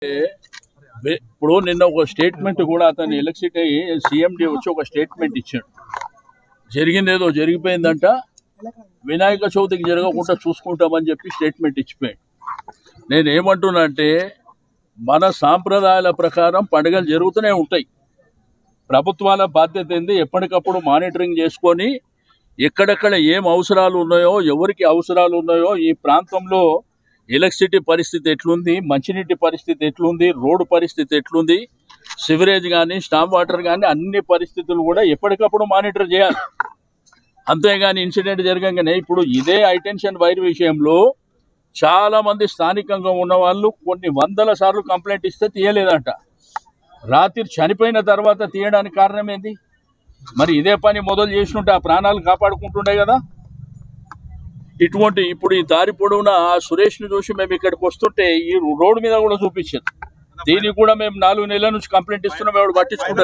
ఇప్పుడు నిన్న ఒక స్టేట్మెంట్ కూడా అతను ఎలక్ట్రిసిటీ సీఎండి వచ్చి ఒక స్టేట్మెంట్ ఇచ్చాడు. జరిగిందేదో జరిగిపోయిందంట, వినాయక చవితికి జరగకుండా చూసుకుంటామని చెప్పి స్టేట్మెంట్ ఇచ్చిపోయాడు. నేను ఏమంటున్నా అంటే, మన సాంప్రదాయాల ప్రకారం పండుగలు జరుగుతూనే ఉంటాయి. ప్రభుత్వాల బాధ్యత ఏంది, ఎప్పటికప్పుడు మానిటరింగ్ చేసుకొని ఎక్కడెక్కడ ఏం అవసరాలు ఉన్నాయో, ఎవరికి అవసరాలు ఉన్నాయో, ఈ ప్రాంతంలో ఎలక్ట్రిసిటీ పరిస్థితి ఎట్లుంది, మంచినీటి పరిస్థితి ఎట్లుంది, రోడ్డు పరిస్థితి ఎట్లుంది, సివరేజ్ కానీ స్టామ్ వాటర్ కానీ అన్ని పరిస్థితులు కూడా ఎప్పటికప్పుడు మానిటర్ చేయాలి. అంతేగాని ఇన్సిడెంట్ జరగగానే ఇప్పుడు ఇదే హైటెన్షన్ వైర్ విషయంలో చాలామంది స్థానికంగా ఉన్న వాళ్ళు కొన్ని వందల సార్లు కంప్లైంట్ ఇస్తే తీయలేదంట. రాత్రి చనిపోయిన తర్వాత తీయడానికి కారణం ఏంది? మరి ఇదే పని మొదలు చేసినట్టు ఆ ప్రాణాలు కాపాడుకుంటుండే కదా. ఇటువంటి ఇప్పుడు ఈ దారి పొడవునా సురేష్ను చూసి మేము ఇక్కడికి వస్తుంటే ఈ రోడ్డు మీద కూడా చూపించారు. దీనికి కూడా మేము 4 నెలల నుంచి కంప్లైంట్ ఇస్తున్నాం, ఎవడు పట్టించుకుంటారు.